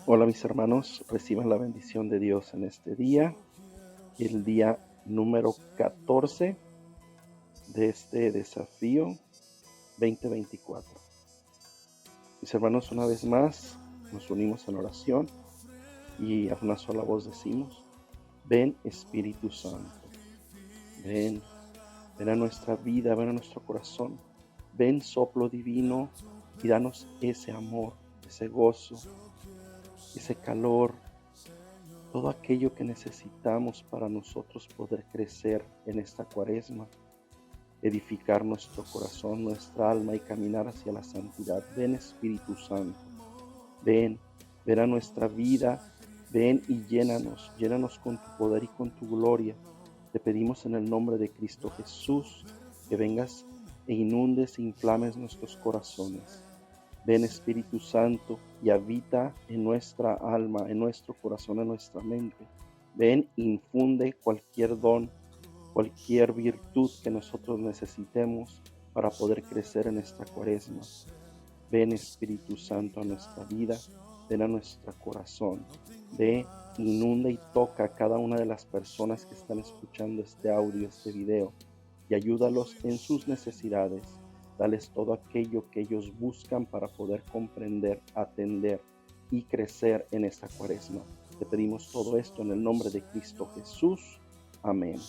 Hola mis hermanos, reciban la bendición de Dios en este día, el día número 14 de este desafío 2024. Mis hermanos, una vez más nos unimos en oración y a una sola voz decimos: ven Espíritu Santo, ven, ven a nuestra vida, ven a nuestro corazón, ven soplo divino y danos ese amor, ese gozo, ese calor, todo aquello que necesitamos para nosotros poder crecer en esta cuaresma, edificar nuestro corazón, nuestra alma y caminar hacia la santidad. Ven Espíritu Santo, ven, ven a nuestra vida, ven y llénanos con tu poder y con tu gloria. Te pedimos en el nombre de Cristo Jesús que vengas e inundes e inflames nuestros corazones. Ven Espíritu Santo y habita en nuestra alma, en nuestro corazón, en nuestra mente. Ven, infunde cualquier don, cualquier virtud que nosotros necesitemos para poder crecer en esta cuaresma. Ven Espíritu Santo a nuestra vida, ven a nuestro corazón. Ve, inunda y toca a cada una de las personas que están escuchando este audio, este video, y ayúdalos en sus necesidades. Dales todo aquello que ellos buscan para poder comprender, atender y crecer en esta cuaresma. Te pedimos todo esto en el nombre de Cristo Jesús. Amén.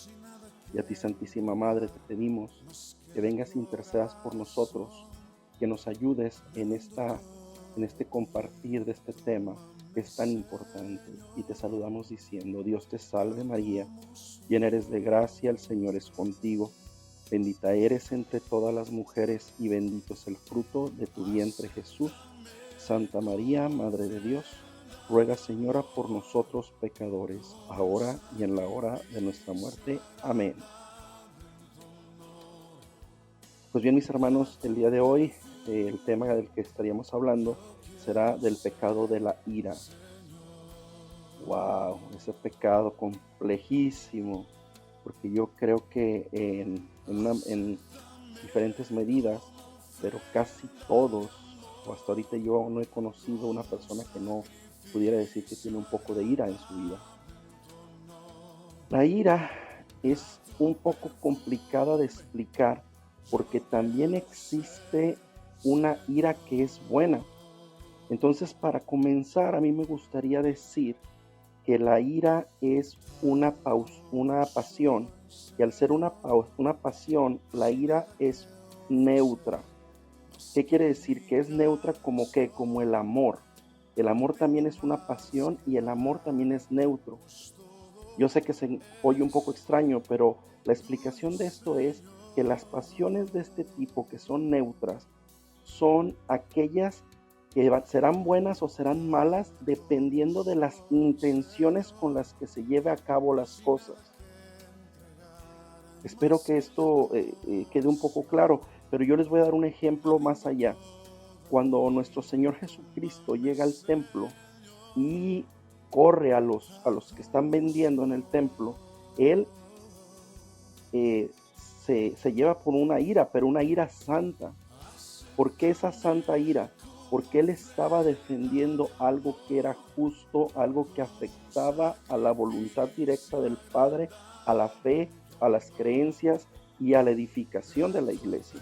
Y a ti, Santísima Madre, te pedimos que vengas e intercedas por nosotros, que nos ayudes en este compartir de este tema que es tan importante. Y te saludamos diciendo: Dios te salve María, llena eres de gracia, el Señor es contigo. Bendita eres entre todas las mujeres y bendito es el fruto de tu vientre Jesús. Santa María, Madre de Dios, ruega Señora por nosotros pecadores, ahora y en la hora de nuestra muerte. Amén. Pues bien, mis hermanos, el día de hoy el tema del que estaríamos hablando será del pecado de la ira. Wow, ese pecado complejísimo, porque yo creo que en diferentes medidas, pero casi todos, o hasta ahorita yo no he conocido una persona que no pudiera decir que tiene un poco de ira en su vida. La ira es un poco complicada de explicar porque también existe una ira que es buena. Entonces, para comenzar, a mí me gustaría decir que la ira es una pasión, y al ser una pasión, la ira es neutra. ¿Qué quiere decir? Que es neutra como que, como el amor. El amor también es una pasión y el amor también es neutro. Yo sé que se oye un poco extraño, pero la explicación de esto es que las pasiones de este tipo, que son neutras, son aquellas que serán buenas o serán malas dependiendo de las intenciones con las que se lleve a cabo las cosas. Espero que esto quede un poco claro, pero yo les voy a dar un ejemplo más allá. Cuando nuestro Señor Jesucristo llega al templo y corre a los que están vendiendo en el templo, Él se lleva por una ira, pero una ira santa. ¿Por qué esa santa ira? Porque Él estaba defendiendo algo que era justo, algo que afectaba a la voluntad directa del Padre, a la fe, a las creencias y a la edificación de la iglesia.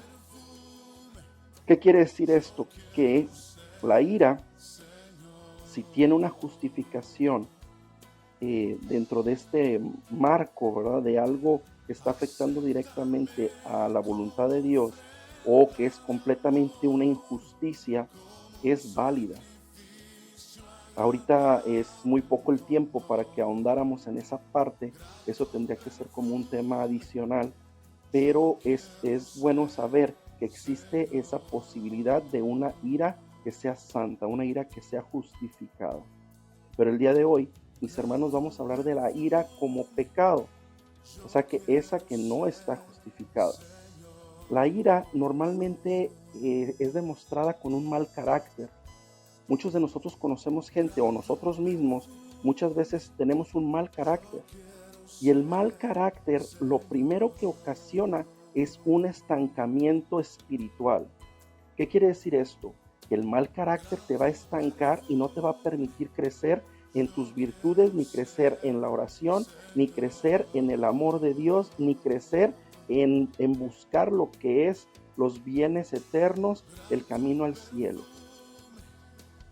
¿Qué quiere decir esto? Que la ira, si tiene una justificación dentro de este marco, ¿verdad?, de algo que está afectando directamente a la voluntad de Dios, o que es completamente una injusticia, es válida. Ahorita es muy poco el tiempo para que ahondáramos en esa parte, eso tendría que ser como un tema adicional, pero es bueno saber que existe esa posibilidad de una ira que sea santa, una ira que sea justificada. Pero el día de hoy, mis hermanos, vamos a hablar de la ira como pecado, o sea que esa que no está justificada. La ira normalmente es demostrada con un mal carácter. Muchos de nosotros conocemos gente, o nosotros mismos muchas veces tenemos un mal carácter. Y el mal carácter lo primero que ocasiona es un estancamiento espiritual. ¿Qué quiere decir esto? porque el mal carácter te va a estancar y no te va a permitir crecer en tus virtudes, ni crecer en la oración, ni crecer en el amor de Dios, ni crecer en buscar lo que es los bienes eternos, el camino al cielo.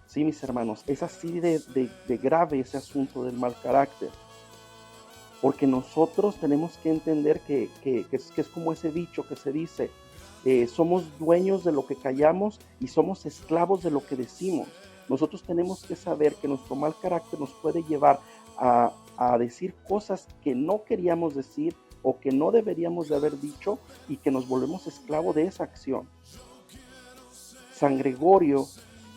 Sí, mis hermanos, es así de grave ese asunto del mal carácter. Porque nosotros tenemos que entender que es como ese dicho que se dice, somos dueños de lo que callamos y somos esclavos de lo que decimos. Nosotros tenemos que saber que nuestro mal carácter nos puede llevar a decir cosas que no queríamos decir o que no deberíamos de haber dicho y que nos volvemos esclavos de esa acción. San Gregorio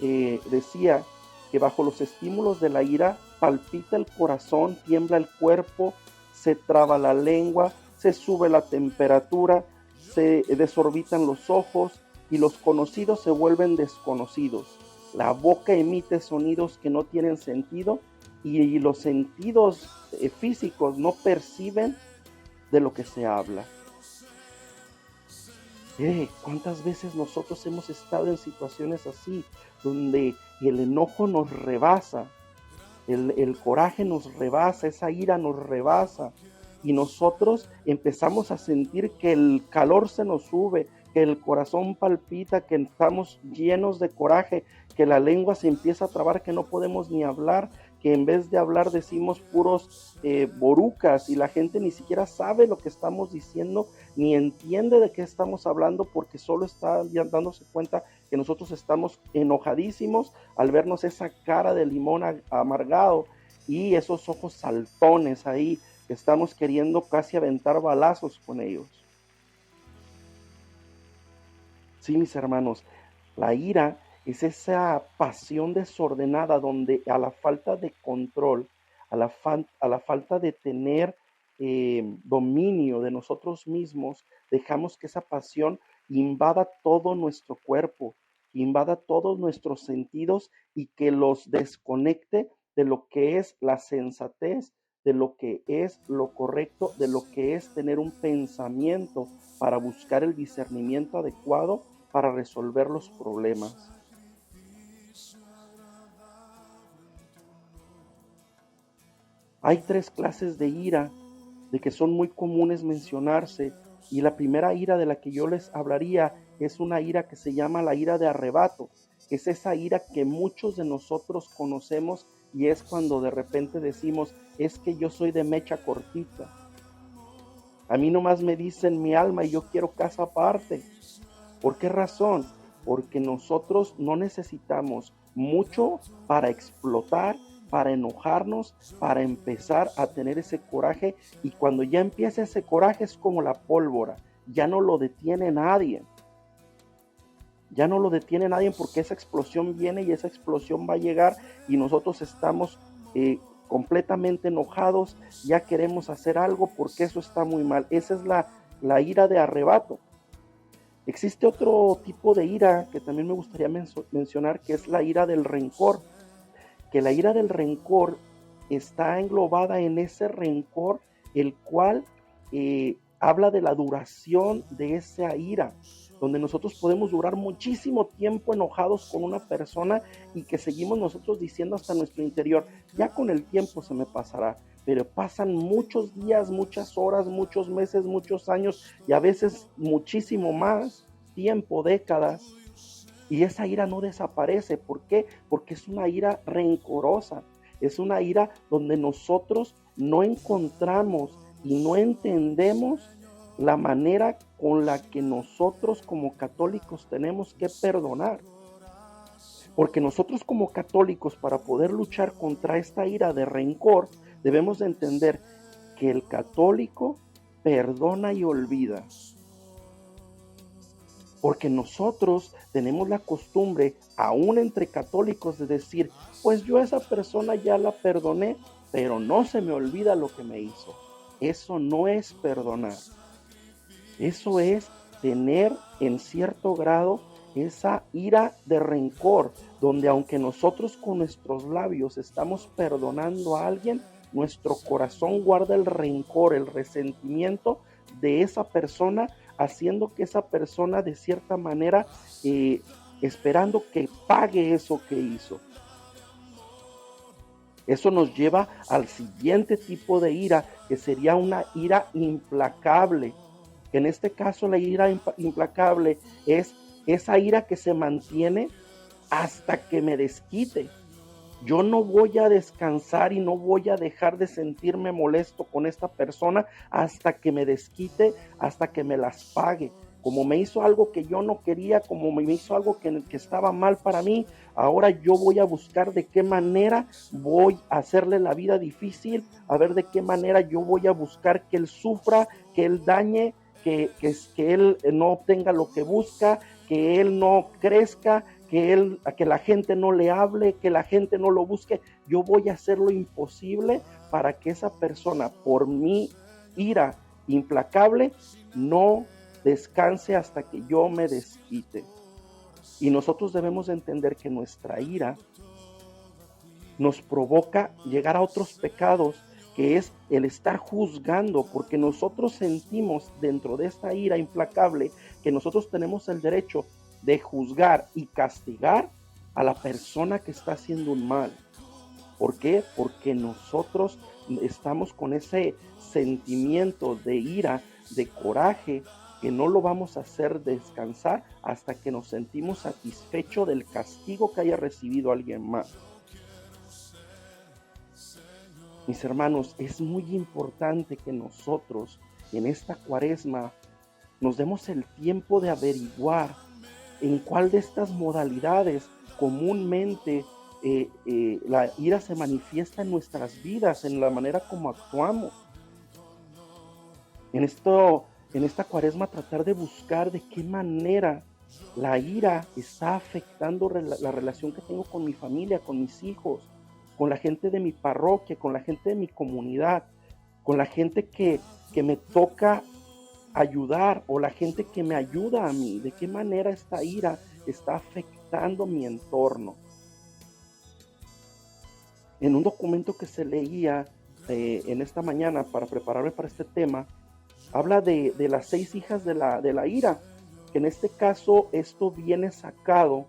decía que bajo los estímulos de la ira palpita el corazón, tiembla el cuerpo, se traba la lengua, se sube la temperatura, se desorbitan los ojos y los conocidos se vuelven desconocidos. La boca emite sonidos que no tienen sentido y los sentidos físicos no perciben de lo que se habla. ¿Cuántas veces nosotros hemos estado en situaciones así, donde el enojo nos rebasa, el coraje nos rebasa, esa ira nos rebasa, y nosotros empezamos a sentir que el calor se nos sube, que el corazón palpita, que estamos llenos de coraje, que la lengua se empieza a trabar, que no podemos ni hablar, que en vez de hablar decimos puros borucas y la gente ni siquiera sabe lo que estamos diciendo, ni entiende de qué estamos hablando, porque solo está dándose cuenta que nosotros estamos enojadísimos al vernos esa cara de limón amargado y esos ojos saltones ahí, que estamos queriendo casi aventar balazos con ellos. Sí, mis hermanos, la ira es esa pasión desordenada donde a la falta de control, a la falta de tener dominio de nosotros mismos, dejamos que esa pasión invada todo nuestro cuerpo, invada todos nuestros sentidos y que los desconecte de lo que es la sensatez, de lo que es lo correcto, de lo que es tener un pensamiento para buscar el discernimiento adecuado para resolver los problemas. Hay 3 clases de ira, de que son muy comunes mencionarse, y la primera ira de la que yo les hablaría es una ira que se llama la ira de arrebato, que es esa ira que muchos de nosotros conocemos y es cuando de repente decimos, es que yo soy de mecha cortita. A mí nomás me dicen mi alma y yo quiero casa aparte. ¿Por qué razón? Porque nosotros no necesitamos mucho para explotar, para enojarnos, para empezar a tener ese coraje, y cuando ya empieza ese coraje es como la pólvora, ya no lo detiene nadie. Ya no lo detiene nadie porque esa explosión viene y esa explosión va a llegar y nosotros estamos completamente enojados, ya queremos hacer algo porque eso está muy mal. Esa es la ira de arrebato. Existe otro tipo de ira que también me gustaría mencionar, que es la ira del rencor, que la ira del rencor está englobada en ese rencor, el cual habla de la duración de esa ira, donde nosotros podemos durar muchísimo tiempo enojados con una persona y que seguimos nosotros diciendo hasta nuestro interior, ya con el tiempo se me pasará, pero pasan muchos días, muchas horas, muchos meses, muchos años y a veces muchísimo más tiempo, décadas, y esa ira no desaparece. ¿Por qué? Porque es una ira rencorosa, es una ira donde nosotros no encontramos y no entendemos la manera con la que nosotros como católicos tenemos que perdonar. Porque nosotros como católicos, para poder luchar contra esta ira de rencor, debemos de entender que el católico perdona y olvida. Porque nosotros tenemos la costumbre, aún entre católicos, de decir, pues yo a esa persona ya la perdoné, pero no se me olvida lo que me hizo. Eso no es perdonar. Eso es tener en cierto grado esa ira de rencor, donde aunque nosotros con nuestros labios estamos perdonando a alguien, nuestro corazón guarda el rencor, el resentimiento de esa persona, haciendo que esa persona de cierta manera esperando que pague eso que hizo. Eso nos lleva al siguiente tipo de ira, que sería una ira implacable. En este caso, la ira implacable es esa ira que se mantiene hasta que me desquite. Yo no voy a descansar y no voy a dejar de sentirme molesto con esta persona hasta que me desquite, hasta que me las pague. Como me hizo algo que yo no quería, como me hizo algo que estaba mal para mí, ahora yo voy a buscar de qué manera voy a hacerle la vida difícil, a ver de qué manera yo voy a buscar que él sufra, que él dañe, que él no obtenga lo que busca, que él no crezca, que la gente no le hable, que la gente no lo busque. Yo voy a hacer lo imposible para que esa persona, por mi ira implacable, no descanse hasta que yo me desquite. Y nosotros debemos entender que nuestra ira nos provoca llegar a otros pecados, que es el estar juzgando, porque nosotros sentimos dentro de esta ira implacable que nosotros tenemos el derecho de juzgar y castigar a la persona que está haciendo un mal. ¿Por qué? Porque nosotros estamos con ese sentimiento de ira, de coraje, que no lo vamos a hacer descansar hasta que nos sentimos satisfechos del castigo que haya recibido alguien más. Mis hermanos, es muy importante que nosotros en esta cuaresma nos demos el tiempo de averiguar en cuál de estas modalidades comúnmente la ira se manifiesta en nuestras vidas, en la manera como actuamos. En esta cuaresma tratar de buscar de qué manera la ira está afectando la relación que tengo con mi familia, con mis hijos, con la gente de mi parroquia, con la gente de mi comunidad, con la gente que me toca ayudar o la gente que me ayuda a mí, de qué manera esta ira está afectando mi entorno. En un documento que se leía en esta mañana para prepararme para este tema, habla de las 6 hijas de la ira, que en este caso esto viene sacado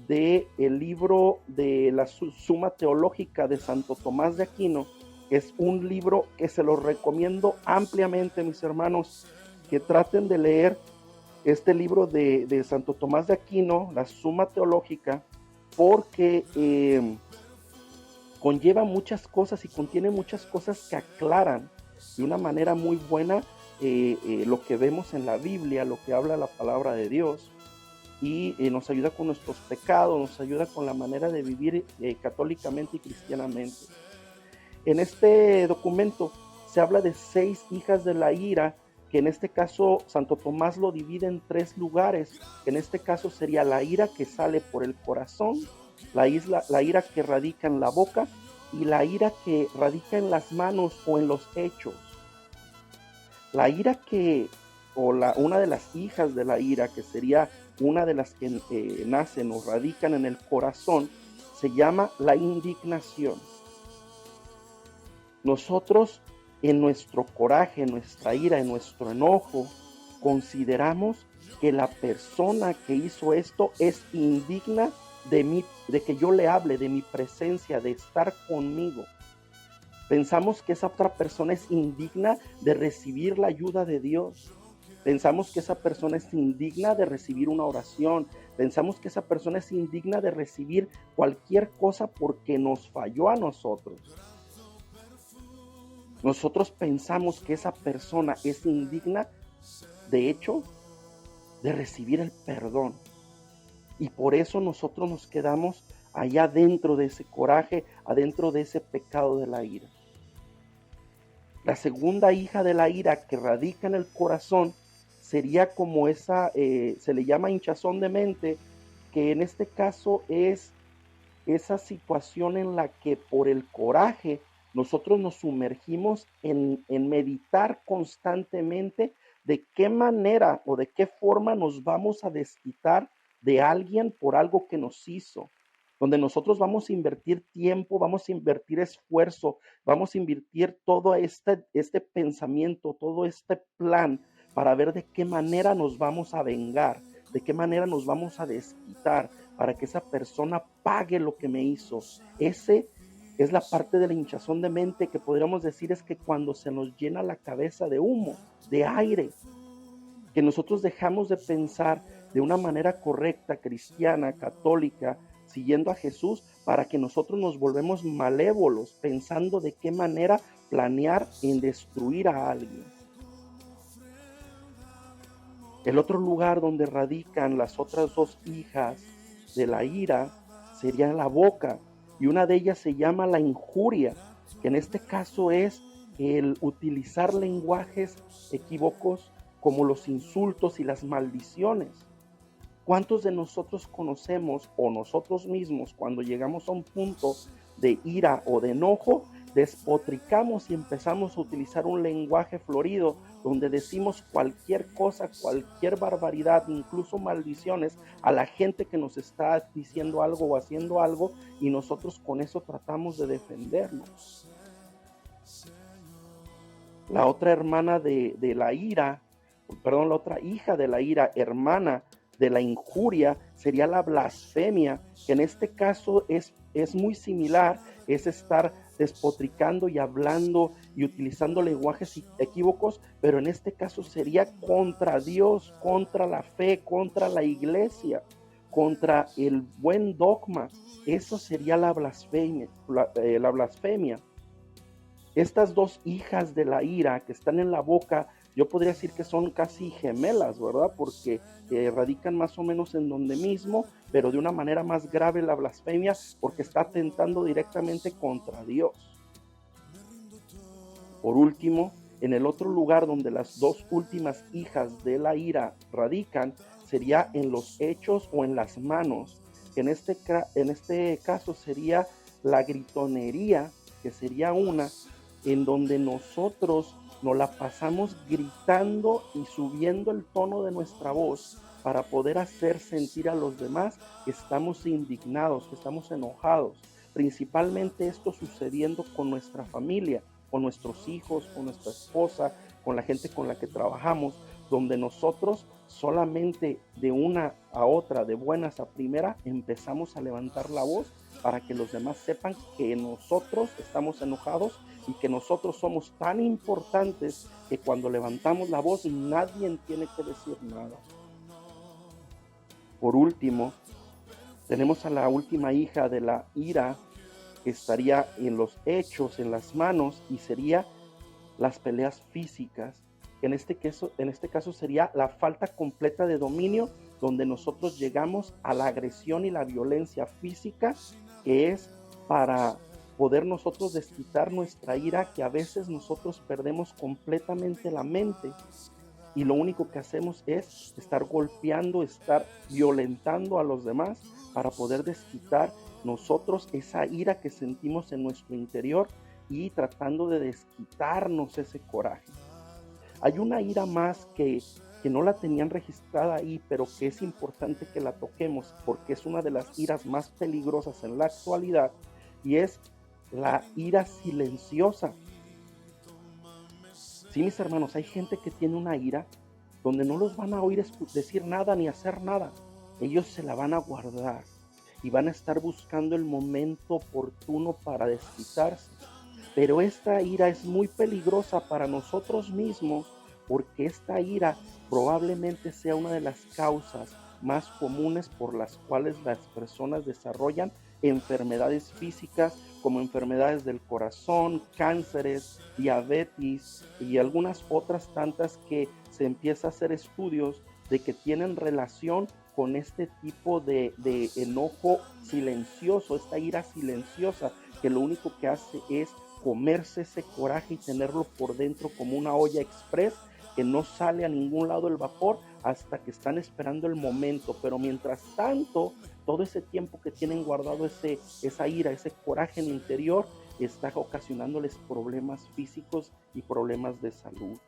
del libro de la Suma Teológica de Santo Tomás de Aquino. Es un libro que se lo recomiendo ampliamente, mis hermanos, que traten de leer este libro de Santo Tomás de Aquino, la Suma Teológica, porque conlleva muchas cosas y contiene muchas cosas que aclaran de una manera muy buena lo que vemos en la Biblia, lo que habla la palabra de Dios, y nos ayuda con nuestros pecados, nos ayuda con la manera de vivir católicamente y cristianamente. En este documento se habla de 6 hijas de la ira, que en este caso Santo Tomás lo divide en 3 lugares. En este caso sería la ira que sale por el corazón, la ira que radica en la boca y la ira que radica en las manos o en los hechos. La ira una de las hijas de la ira, que sería una de las que nacen o radican en el corazón, se llama la indignación. Nosotros en nuestro coraje, en nuestra ira, en nuestro enojo, consideramos que la persona que hizo esto es indigna de que yo le hable, de mi presencia, de estar conmigo. Pensamos que esa otra persona es indigna de recibir la ayuda de Dios. Pensamos que esa persona es indigna de recibir una oración. Pensamos que esa persona es indigna de recibir cualquier cosa porque nos falló a nosotros. Nosotros pensamos que esa persona es indigna, de hecho, de recibir el perdón. Y por eso nosotros nos quedamos allá dentro de ese coraje, adentro de ese pecado de la ira. La segunda hija de la ira que radica en el corazón sería como se le llama hinchazón de mente, que en este caso es esa situación en la que por el coraje nosotros nos sumergimos en meditar constantemente de qué manera o de qué forma nos vamos a desquitar de alguien por algo que nos hizo, donde nosotros vamos a invertir tiempo, vamos a invertir esfuerzo, vamos a invertir todo este pensamiento, todo este plan para ver de qué manera nos vamos a vengar, ¿De qué manera nos vamos a desquitar para que esa persona pague lo que me hizo? Ese es la parte de la hinchazón de mente que podríamos decir es que cuando se nos llena la cabeza de humo, de aire, que nosotros dejamos de pensar de una manera correcta, cristiana, católica, siguiendo a Jesús, para que nosotros nos volvemos malévolos, pensando de qué manera planear en destruir a alguien. El otro lugar donde radican las otras dos hijas de la ira sería la boca, y una de ellas se llama la injuria, que en este caso es el utilizar lenguajes equívocos como los insultos y las maldiciones. ¿Cuántos de nosotros conocemos o nosotros mismos cuando llegamos a un punto de ira o de enojo, despotricamos y empezamos a utilizar un lenguaje florido donde decimos cualquier cosa, cualquier barbaridad, incluso maldiciones a la gente que nos está diciendo algo o haciendo algo, y nosotros con eso tratamos de defendernos? La otra hermana de la ira, perdón, la otra hija de la ira, hermana de la injuria, sería la blasfemia, que en este caso es muy similar, es estar despotricando y hablando y utilizando lenguajes equívocos, pero en este caso sería contra Dios, contra la fe, contra la iglesia, contra el buen dogma. Eso sería la blasfemia, la blasfemia. Estas dos hijas de la ira que están en la boca, yo podría decir que son casi gemelas, ¿verdad? Porque radican más o menos en donde mismo, pero de una manera más grave la blasfemia, porque está atentando directamente contra Dios. Por último, en el otro lugar donde las dos últimas hijas de la ira radican, sería en los hechos o en las manos, que en este caso sería la gritonería, que sería una en donde nosotros nos la pasamos gritando y subiendo el tono de nuestra voz para poder hacer sentir a los demás que estamos indignados, que estamos enojados. Principalmente esto sucediendo con nuestra familia, con nuestros hijos, con nuestra esposa, con la gente con la que trabajamos, donde nosotros solamente de una a otra, de buenas a primera, empezamos a levantar la voz para que los demás sepan que nosotros estamos enojados y que nosotros somos tan importantes que cuando levantamos la voz nadie tiene que decir nada. Por último, tenemos a la última hija de la ira, que estaría en los hechos, en las manos, y sería las peleas físicas. En este caso sería la falta completa de dominio, donde nosotros llegamos a la agresión y la violencia física, que es para poder nosotros desquitar nuestra ira, que a veces nosotros perdemos completamente la mente y lo único que hacemos es estar golpeando, estar violentando a los demás para poder desquitar nosotros esa ira que sentimos en nuestro interior y tratando de desquitarnos ese coraje. Hay una ira más que no la tenían registrada ahí, pero que es importante que la toquemos porque es una de las iras más peligrosas en la actualidad, y es la ira silenciosa. Sí, mis hermanos, hay gente que tiene una ira donde no los van a oír decir nada ni hacer nada. Ellos se la van a guardar y van a estar buscando el momento oportuno para desquitarse. Pero esta ira es muy peligrosa para nosotros mismos, porque esta ira probablemente sea una de las causas más comunes por las cuales las personas desarrollan enfermedades físicas como enfermedades del corazón, cánceres, diabetes y algunas otras tantas que se empieza a hacer estudios de que tienen relación con este tipo de enojo silencioso, esta ira silenciosa, que lo único que hace es comerse ese coraje y tenerlo por dentro como una olla express que no sale a ningún lado el vapor hasta que están esperando el momento. Pero mientras tanto, todo ese tiempo que tienen guardado esa ira, ese coraje en el interior, está ocasionándoles problemas físicos y problemas de salud.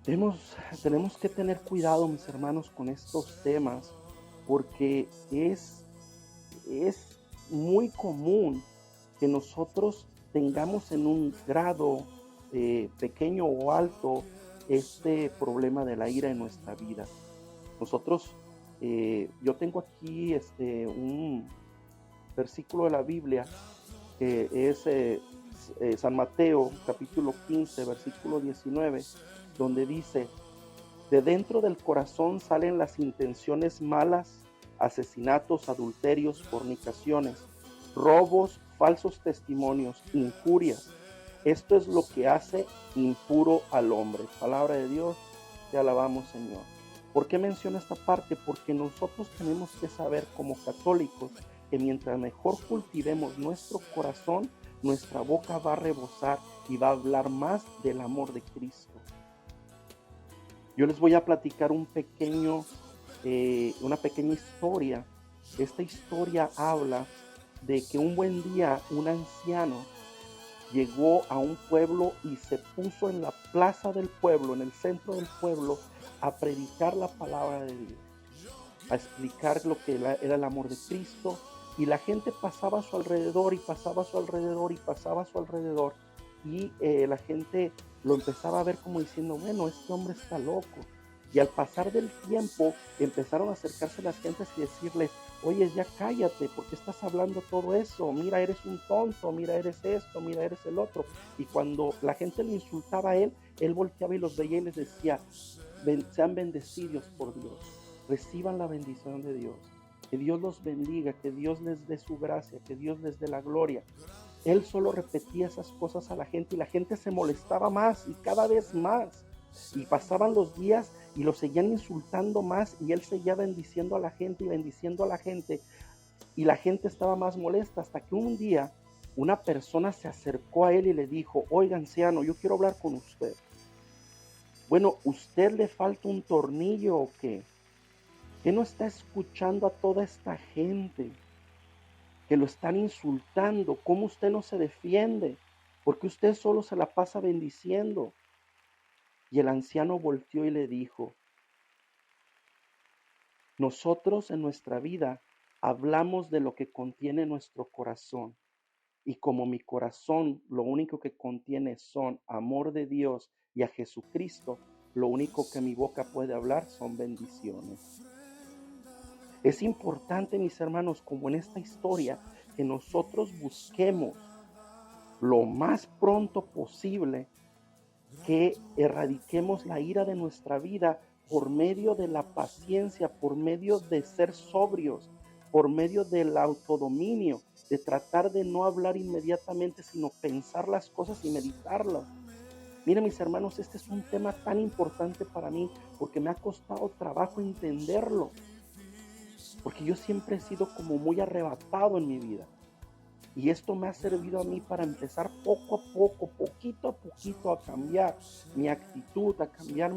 Tenemos que tener cuidado, mis hermanos, con estos temas, porque es muy común que nosotros tengamos en un grado pequeño o alto este problema de la ira en nuestra vida. Nosotros, yo tengo aquí un versículo de la Biblia que es San Mateo capítulo 15, versículo 19, donde dice: de dentro del corazón salen las intenciones malas, asesinatos, adulterios, fornicaciones, robos, falsos testimonios, injurias. Esto es lo que hace impuro al hombre. Palabra de Dios, te alabamos, Señor. ¿Por qué menciono esta parte? Porque nosotros tenemos que saber como católicos que mientras mejor cultivemos nuestro corazón, nuestra boca va a rebosar y va a hablar más del amor de Cristo. Yo les voy a platicar una pequeña historia. Esta historia habla de que un buen día un anciano llegó a un pueblo y se puso en la plaza del pueblo, en el centro del pueblo, a predicar la palabra de Dios, a explicar lo que era el amor de Cristo, y la gente pasaba a su alrededor y pasaba a su alrededor y pasaba a su alrededor, y la gente lo empezaba a ver como diciendo, bueno, este hombre está loco. Y al pasar del tiempo empezaron a acercarse las gentes y decirles, oye, ya cállate, ¿por qué estás hablando todo eso? Mira, eres un tonto, mira, eres esto, mira, eres el otro. Y cuando la gente le insultaba a él volteaba y los veía y les decía, sean bendecidos por Dios, reciban la bendición de Dios, que Dios los bendiga, que Dios les dé su gracia, que Dios les dé la gloria. Él solo repetía esas cosas a la gente y la gente se molestaba más y cada vez más. Y pasaban los días y lo seguían insultando más y él seguía bendiciendo a la gente y bendiciendo a la gente. Y la gente estaba más molesta hasta que un día una persona se acercó a él y le dijo, oiga, anciano, yo quiero hablar con usted. Bueno, ¿usted le falta un tornillo o qué? ¿Qué no está escuchando a toda esta gente que lo están insultando? ¿Cómo usted no se defiende? Porque usted solo se la pasa bendiciendo. Y el anciano volteó y le dijo, nosotros en nuestra vida hablamos de lo que contiene nuestro corazón. Y como mi corazón lo único que contiene son amor de Dios y a Jesucristo, lo único que mi boca puede hablar son bendiciones. Es importante, mis hermanos, como en esta historia, que nosotros busquemos lo más pronto posible que erradiquemos la ira de nuestra vida por medio de la paciencia, por medio de ser sobrios, por medio del autodominio, de tratar de no hablar inmediatamente, sino pensar las cosas y meditarlas. Miren, mis hermanos, este es un tema tan importante para mí porque me ha costado trabajo entenderlo, porque yo siempre he sido como muy arrebatado en mi vida. Y esto me ha servido a mí para empezar poco a poco, poquito a poquito a cambiar mi actitud, a cambiar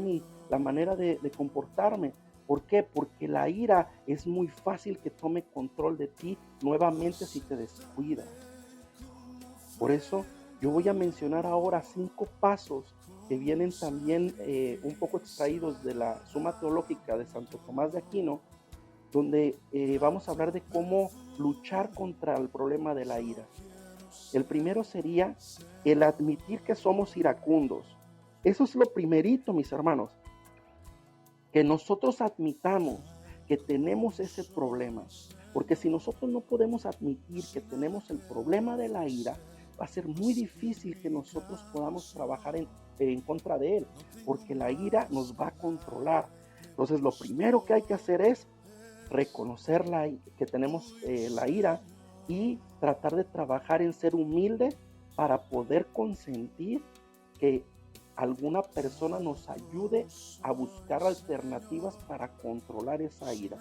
la manera de comportarme. ¿Por qué? Porque la ira es muy fácil que tome control de ti nuevamente si te descuidas. Por eso yo voy a mencionar ahora 5 pasos que vienen también un poco extraídos de la Suma Teológica de Santo Tomás de Aquino, donde vamos a hablar de cómo luchar contra el problema de la ira. El primero sería el admitir que somos iracundos. Eso es lo primerito, mis hermanos, que nosotros admitamos que tenemos ese problema. Porque si nosotros no podemos admitir que tenemos el problema de la ira, va a ser muy difícil que nosotros podamos trabajar en contra de él, porque la ira nos va a controlar. Entonces, lo primero que hay que hacer es reconocer que tenemos la ira y tratar de trabajar en ser humilde para poder consentir que alguna persona nos ayude a buscar alternativas para controlar esa ira.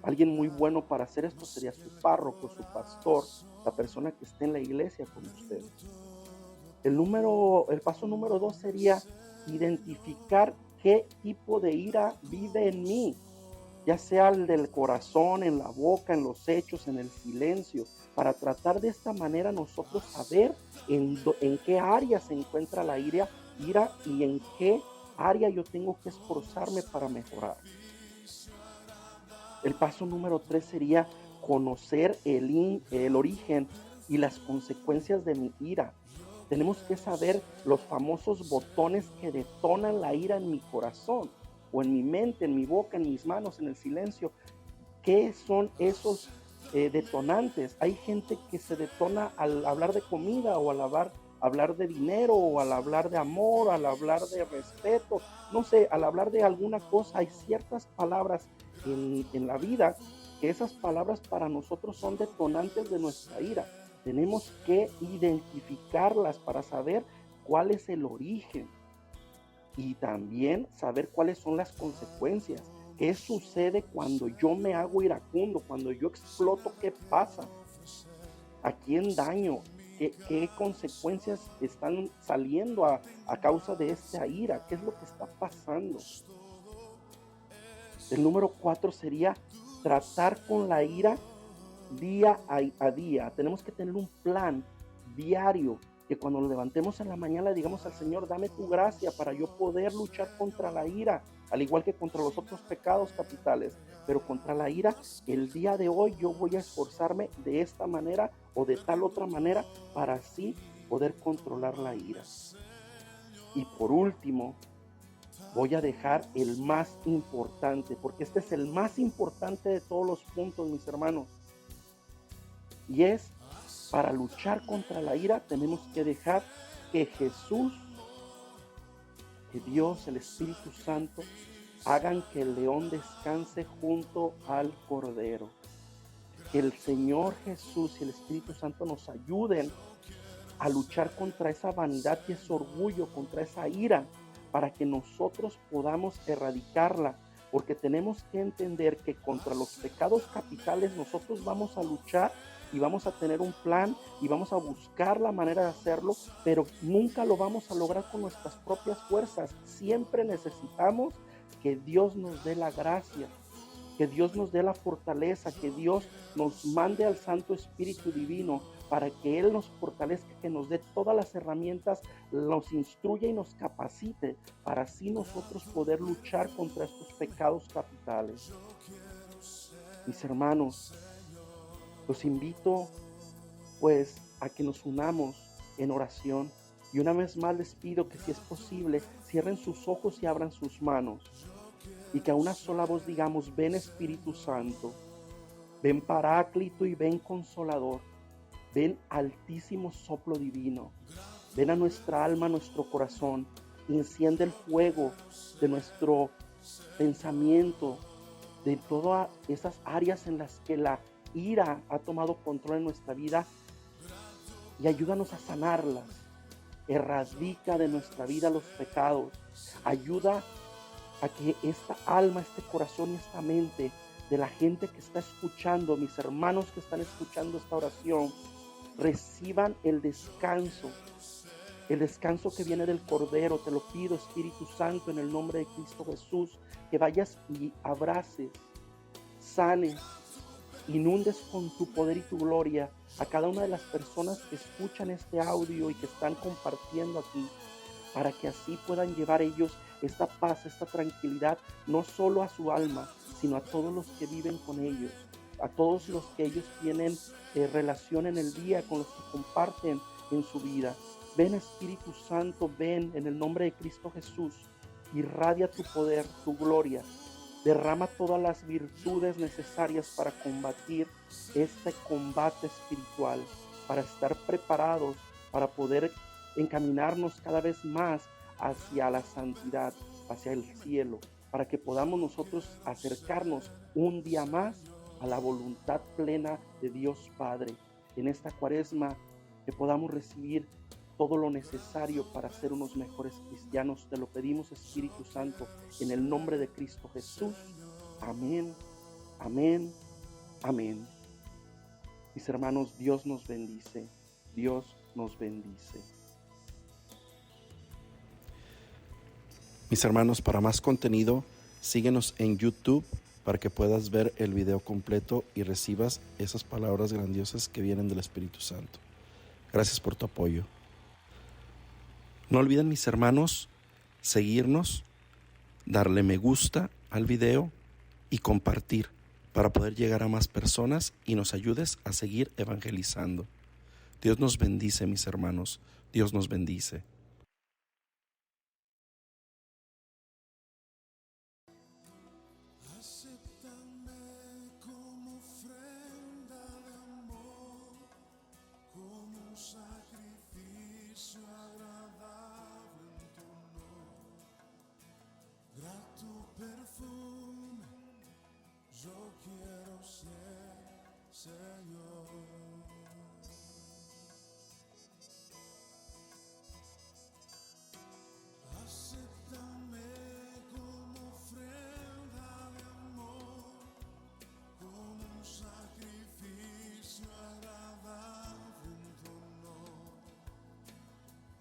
Alguien muy bueno para hacer esto sería su párroco, su pastor, la persona que esté en la iglesia con usted. El paso número 2 sería identificar qué tipo de ira vive en mí, ya sea el del corazón, en la boca, en los hechos, en el silencio, para tratar de esta manera nosotros saber en qué área se encuentra la ira y en qué área yo tengo que esforzarme para mejorar. El paso número 3 sería conocer el origen y las consecuencias de mi ira. Tenemos que saber los famosos botones que detonan la ira en mi corazón, o en mi mente, en mi boca, en mis manos, en el silencio. ¿Qué son esos detonantes? Hay gente que se detona al hablar de comida, o al hablar de dinero, o al hablar de amor, al hablar de respeto, no sé, al hablar de alguna cosa. Hay ciertas palabras en la vida que esas palabras para nosotros son detonantes de nuestra ira. Tenemos que identificarlas para saber cuál es el origen y también saber cuáles son las consecuencias. ¿Qué sucede cuando yo me hago iracundo, cuando yo exploto? ¿Qué pasa? ¿A quién daño? ¿Qué consecuencias están saliendo a causa de esta ira? ¿Qué es lo que está pasando? El número 4 sería tratar con la ira día a día. Tenemos que tener un plan diario, que cuando nos levantemos en la mañana le digamos al Señor: dame tu gracia para yo poder luchar contra la ira, al igual que contra los otros pecados capitales. Pero contra la ira, el día de hoy yo voy a esforzarme de esta manera o de tal otra manera para así poder controlar la ira. Y por último, voy a dejar el más importante, porque este es el más importante de todos los puntos, mis hermanos. Y es, para luchar contra la ira, tenemos que dejar que Jesús, que Dios, el Espíritu Santo, hagan que el león descanse junto al Cordero. Que el Señor Jesús y el Espíritu Santo nos ayuden a luchar contra esa vanidad y ese orgullo, contra esa ira, para que nosotros podamos erradicarla. Porque tenemos que entender que contra los pecados capitales nosotros vamos a luchar y vamos a tener un plan y vamos a buscar la manera de hacerlo, pero nunca lo vamos a lograr con nuestras propias fuerzas. Siempre necesitamos que Dios nos dé la gracia, que Dios nos dé la fortaleza, que Dios nos mande al Santo Espíritu Divino para que Él nos fortalezca, que nos dé todas las herramientas, nos instruya y nos capacite para así nosotros poder luchar contra estos pecados capitales. Mis hermanos, los invito pues a que nos unamos en oración, y una vez más les pido que, si es posible, cierren sus ojos y abran sus manos, y que a una sola voz digamos: ven Espíritu Santo, ven Paráclito y ven Consolador, ven Altísimo Soplo Divino, ven a nuestra alma, a nuestro corazón, enciende el fuego de nuestro pensamiento, de todas esas áreas en las que la ira ha tomado control en nuestra vida, y ayúdanos a sanarlas. Erradica de nuestra vida los pecados. Ayuda a que esta alma, este corazón y esta mente de la gente que está escuchando, mis hermanos que están escuchando esta oración, reciban el descanso que viene del Cordero. Te lo pido, Espíritu Santo, en el nombre de Cristo Jesús, que vayas y abraces, sanes, inundes con tu poder y tu gloria a cada una de las personas que escuchan este audio y que están compartiendo aquí, para que así puedan llevar ellos esta paz, esta tranquilidad, no solo a su alma, sino a todos los que viven con ellos, a todos los que ellos tienen relación en el día, con los que comparten en su vida. Ven Espíritu Santo, ven en el nombre de Cristo Jesús, irradia tu poder, tu gloria. Derrama todas las virtudes necesarias para combatir este combate espiritual, para estar preparados, para poder encaminarnos cada vez más hacia la santidad, hacia el cielo, para que podamos nosotros acercarnos un día más a la voluntad plena de Dios Padre. En esta Cuaresma, que podamos recibir todo lo necesario para ser unos mejores cristianos. Te lo pedimos, Espíritu Santo, en el nombre de Cristo Jesús. Amén, amén, amén. Mis hermanos, Dios nos bendice. Dios nos bendice. Mis hermanos, para más contenido, síguenos en YouTube para que puedas ver el video completo y recibas esas palabras grandiosas que vienen del Espíritu Santo. Gracias por tu apoyo. No olviden, mis hermanos, seguirnos, darle me gusta al video y compartir para poder llegar a más personas y nos ayudes a seguir evangelizando. Dios nos bendice, mis hermanos. Dios nos bendice. Acéptame como ofrenda de amor, como un sacrificio agradable en tu honor. Grato perfume, yo quiero ser, Señor. Acéptame como ofrenda de amor, como un sacrificio agradable en tu honor.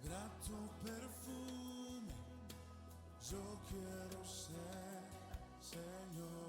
Grato perfume, yo quiero ser, Señor.